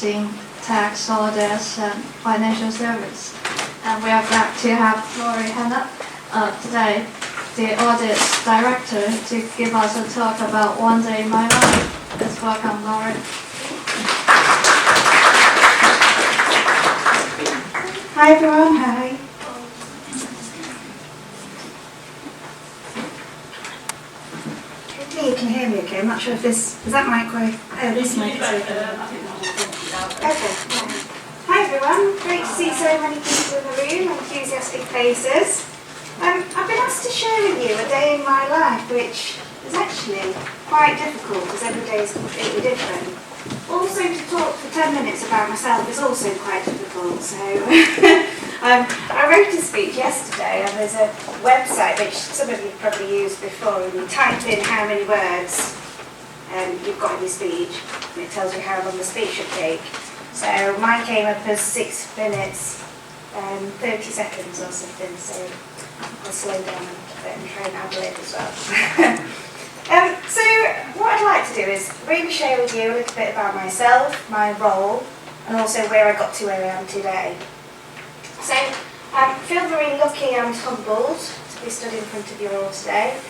accounting, tax, audits, and financial service. And we are glad to have Laurie Hannah today, the audit director, to give us a talk about One Day in My Life. Let's welcome Laurie. Hi everyone, hi. Hopefully you can hear me okay. I'm not sure if this, is that mic right? Oh, this mic is open. Okay. Hi everyone, great to see so many people in the room, enthusiastic faces. I've been asked to share with you a day in my life, which is actually quite difficult as every day is completely different. Also, to talk for 10 minutes about myself is also quite difficult. So I wrote a speech yesterday, and there's a website which some of you have probably used before, and you type in how many words you've got in your speech, and it tells you how long the speech should take. So mine came up as 6 minutes and 30 seconds or something, so I'll slow down a little bit and try and add lib as well. So what I'd like to do is really share with you a little bit about myself, my role, and also where I got to where I am today. So I feel very lucky and humbled to be stood in front of you all today.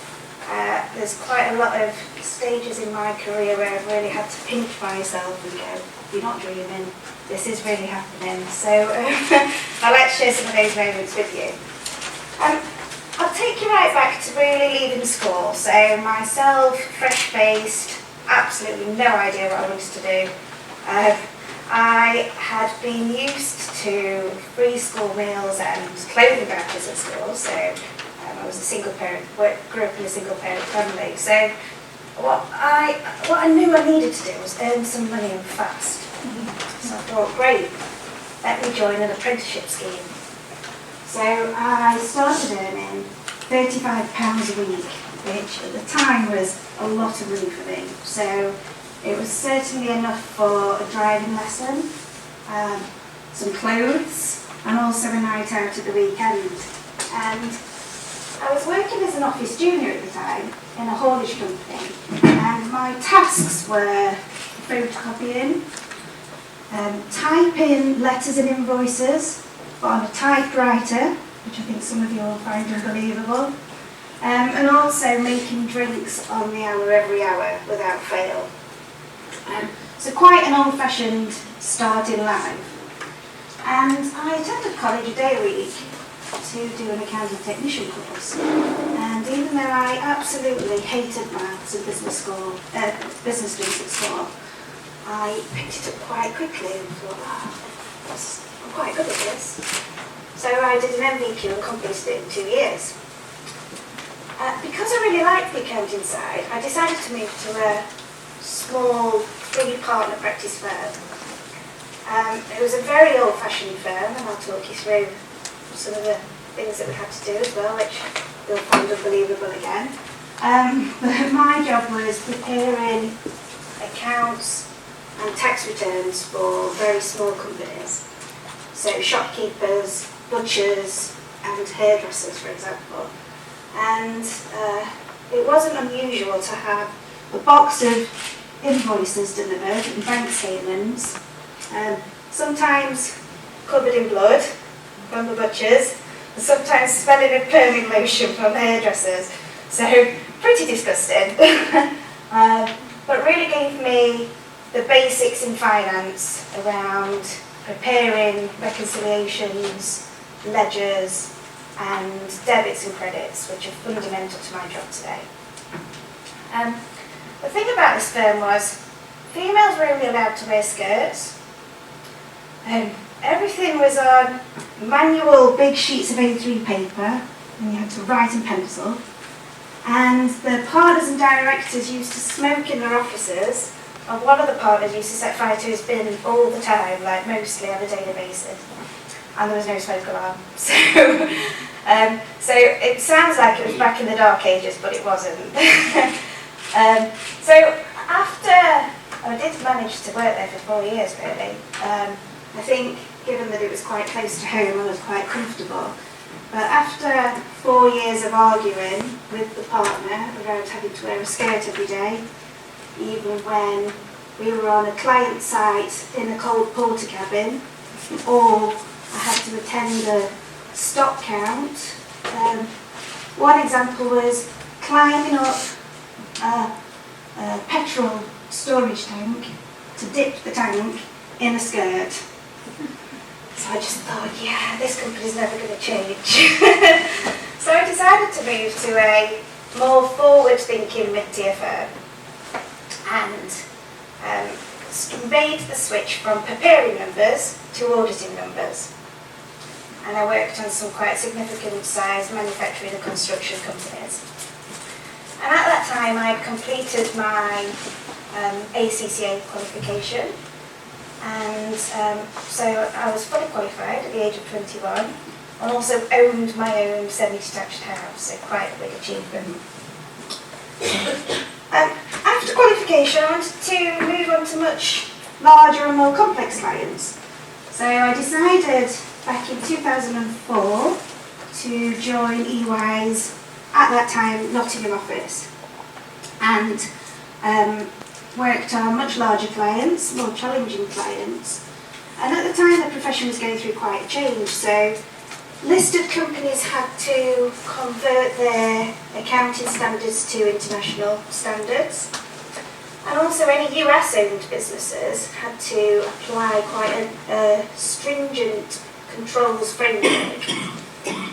There's quite a lot of stages in my career where I've really had to pinch myself and go, you're not dreaming, this is really happening. So I'd like to share some of those moments with you. I'll take you right back to really leaving school. So myself, fresh-faced, absolutely no idea what I wanted to do. I had been used to free school meals and clothing vouchers at school, so I was a single parent, grew up in a single parent family. So what I knew I needed to do was earn some money and fast. So I thought, great, let me join an apprenticeship scheme. So I started earning £35 a week, which at the time was a lot of money for me. So it was certainly enough for a driving lesson, some clothes, and also a night out at the weekend. And I was working as an office junior at the time in a haulage company, and my tasks were photocopying, typing letters and invoices on a typewriter, which I think some of you will find unbelievable, and also making drinks on the hour every hour without fail. So quite an old-fashioned start in life. And I attended college a day a week to do an accounting technician course. And even though I absolutely hated maths and business studies at school, I picked it up quite quickly and thought, I'm quite good at this. So I did an MVQ and completed it in 2 years. Because I really liked the accounting side, I decided to move to a small, three-partner practice firm. It was a very old-fashioned firm, and I'll talk you through some of the things that we had to do as well, which you'll find unbelievable again. But my job was preparing accounts and tax returns for very small companies. So shopkeepers, butchers, and hairdressers, for example. And it wasn't unusual to have a box of invoices delivered and bank statements, sometimes covered in blood from the butchers, and sometimes smelling of perming lotion from the hairdressers. So pretty disgusting. But really gave me the basics in finance around preparing reconciliations, ledgers, and debits and credits, which are fundamental to my job today. The thing about this firm was females were only allowed to wear skirts. Everything was on manual big sheets of A3 paper, and you had to write in pencil. And the partners and directors used to smoke in their offices, and one of the partners used to set fire to his bin all the time, like mostly on a daily basis. And there was no smoke alarm. So it sounds like it was back in the dark ages, but it wasn't. So after, I did manage to work there for 4 years really. I think given that it was quite close to home, I was quite comfortable. But after 4 years of arguing with the partner around having to wear a skirt every day, even when we were on a client site in a cold porter cabin, or I had to attend a stock count. One example was climbing up a petrol storage tank to dip the tank in a skirt. So I just thought, yeah, this company's never going to change. So I decided to move to a more forward-thinking mid-tier firm and made the switch from preparing numbers to auditing numbers. And I worked on some quite significant sized manufacturing and construction companies. And at that time I'd completed my ACCA qualification, and so I was fully qualified at the age of 21 and also owned my own semi-detached house, so quite a big achievement. After qualification I wanted to move on to much larger and more complex clients. So I decided back in 2004 to join EY's, at that time, Nottingham office, and worked on much larger clients, more challenging clients. And at the time the profession was going through quite a change, so listed companies had to convert their accounting standards to international standards. And also any US-owned businesses had to apply quite a stringent controls framework.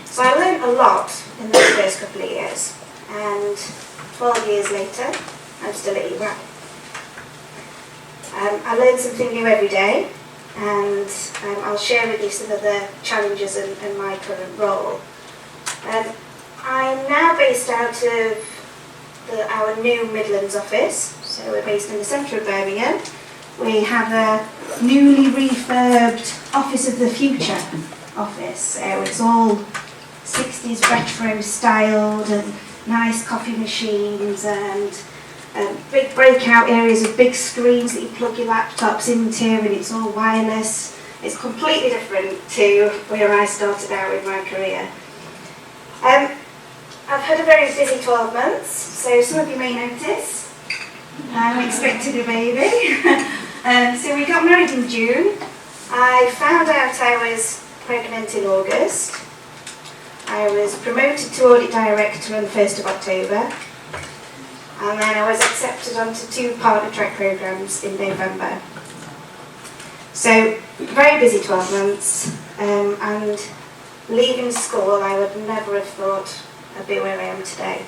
So I learned a lot in those first couple of years, and 12 years later, I'm still at EY. I learn something new every day, and I'll share with you some of the challenges in my current role. I'm now based out of our new Midlands office, so we're based in the centre of Birmingham. We have a newly refurbed Office of the Future office, so it's all 60s retro styled and nice coffee machines and big breakout areas with big screens that you plug your laptops into, and it's all wireless. It's completely different to where I started out in my career. I've had a very busy 12 months, so some of you may notice I'm expecting a baby. So we got married in June. I found out I was pregnant in August. I was promoted to audit director on the 1st of October. And then I was accepted onto 2 partner track programs in November. So, very busy 12 months, and leaving school I would never have thought I'd be where I am today.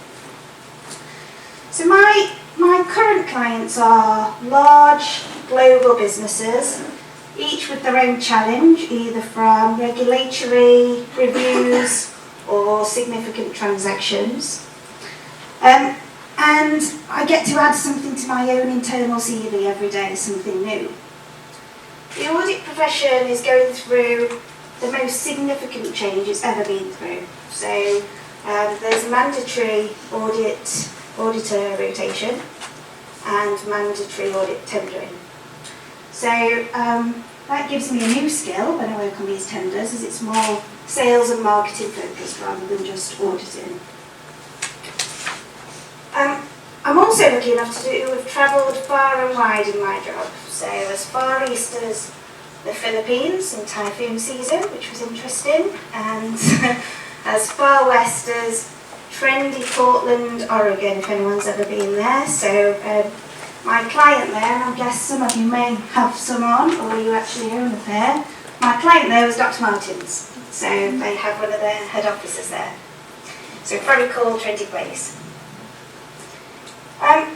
So my current clients are large global businesses, each with their own challenge, either from regulatory reviews or significant transactions. And I get to add something to my own internal CV every day, something new. The audit profession is going through the most significant change it's ever been through. So there's mandatory auditor rotation and mandatory audit tendering. So that gives me a new skill when I work on these tenders, as it's more sales and marketing focused rather than just auditing. I'm also lucky enough to have travelled far and wide in my job. So as far east as the Philippines in typhoon season, which was interesting, and as far west as trendy Portland, Oregon, if anyone's ever been there. So my client there, and I guess some of you may have some on, or you actually own a pair. My client there was Dr. Martens, so they have one of their head offices there. So very cool, trendy place. I'd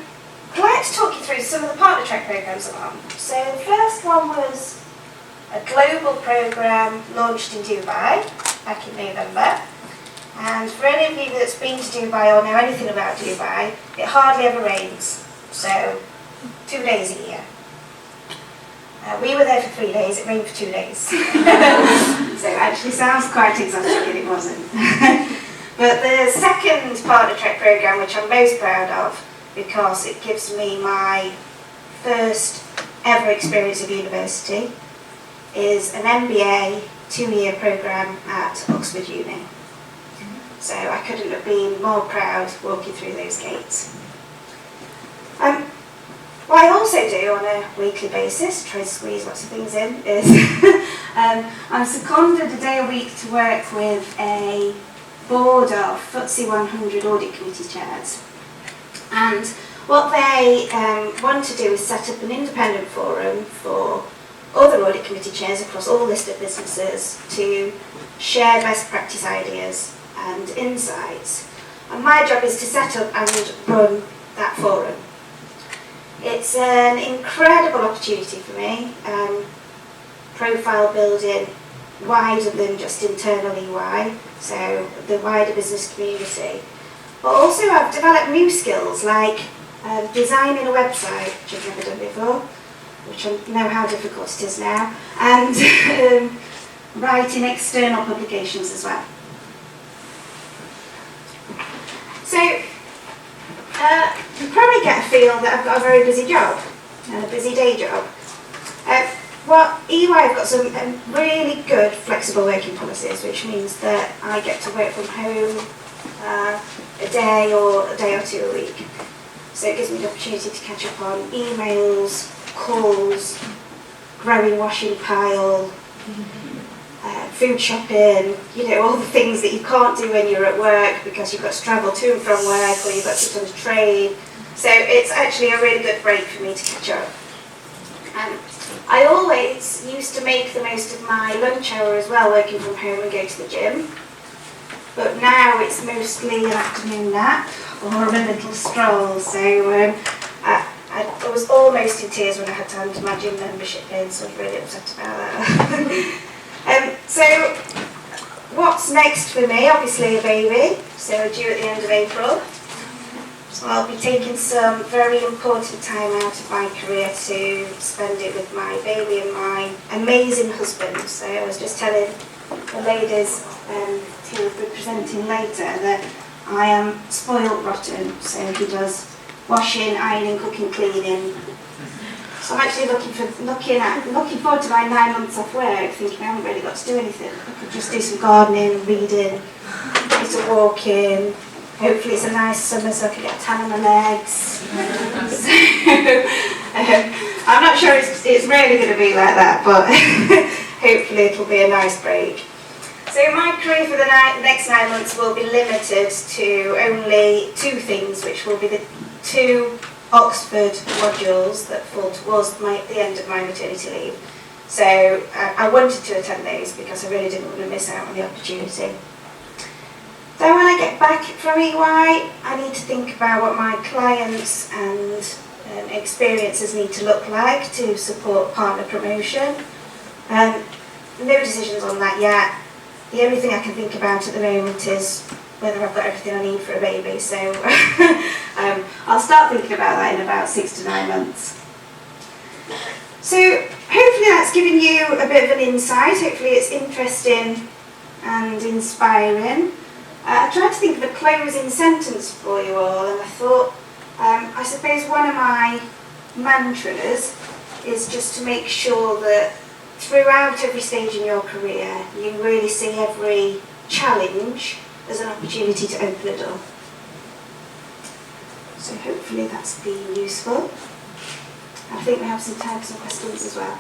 like to talk you through some of the partner track programs I'm on. So the first one was a global program launched in Dubai back in November. And for any of you that's been to Dubai or know anything about Dubai, it hardly ever rains. So 2 days a year. We were there for 3 days, it rained for 2 days. So it actually sounds quite exotic, and it wasn't. But the second partner track program, which I'm most proud of, because it gives me my first ever experience of university, is an MBA 2-year program at Oxford Uni. So I couldn't have been more proud walking through those gates. What I also do on a weekly basis, try to squeeze lots of things in, is I'm seconded a day a week to work with a board of FTSE 100 audit committee chairs. And what they want to do is set up an independent forum for other audit committee chairs across all listed businesses to share best practice ideas and insights. And my job is to set up and run that forum. It's an incredible opportunity for me, profile building wider than just internal EY, so the wider business community. But also I've developed new skills like designing a website, which I've never done before, which I know how difficult it is now, and writing external publications as well. So you probably get a feel that I've got a very busy job, and a busy day job. Well, EY have got some really good flexible working policies, which means that I get to work from home a day or two a week. So it gives me the opportunity to catch up on emails, calls, growing washing pile, food shopping, all the things that you can't do when you're at work because you've got to travel to and from work or you've got to sit on a train. So it's actually a really good break for me to catch up. I always used to make the most of my lunch hour as well, working from home and go to the gym. But now it's mostly an afternoon nap or a little stroll. So I was almost in tears when I had to hand my gym membership in, so I was really upset about that. So what's next for me? Obviously a baby, so due at the end of April. So I'll be taking some very important time out of my career to spend it with my baby and my amazing husband. So I was just telling the ladies who will be presenting later that I am spoiled rotten. So he does washing, ironing, cooking, cleaning. So I'm actually looking forward to my 9 months off work, thinking I haven't really got to do anything. I could just do some gardening, reading, do some walking. Hopefully it's a nice summer so I can get a tan on my legs. So, I'm not sure it's really going to be like that, but hopefully it'll be a nice break. So my career for the next 9 months will be limited to only 2 things, which will be the 2 Oxford modules that fall towards the end of my maternity leave. So I wanted to attend those because I really didn't want to miss out on the opportunity. So when I get back from EY, I need to think about what my clients and experiences need to look like to support partner promotion. No decisions on that yet. The only thing I can think about at the moment is whether I've got everything I need for a baby. So I'll start thinking about that in about 6 to 9 months. So hopefully that's given you a bit of an insight. Hopefully it's interesting and inspiring. I tried to think of a closing sentence for you all, and I thought, I suppose one of my mantras is just to make sure that throughout every stage in your career, you really see every challenge as an opportunity to open a door. So hopefully that's been useful. I think we have some time for some questions as well.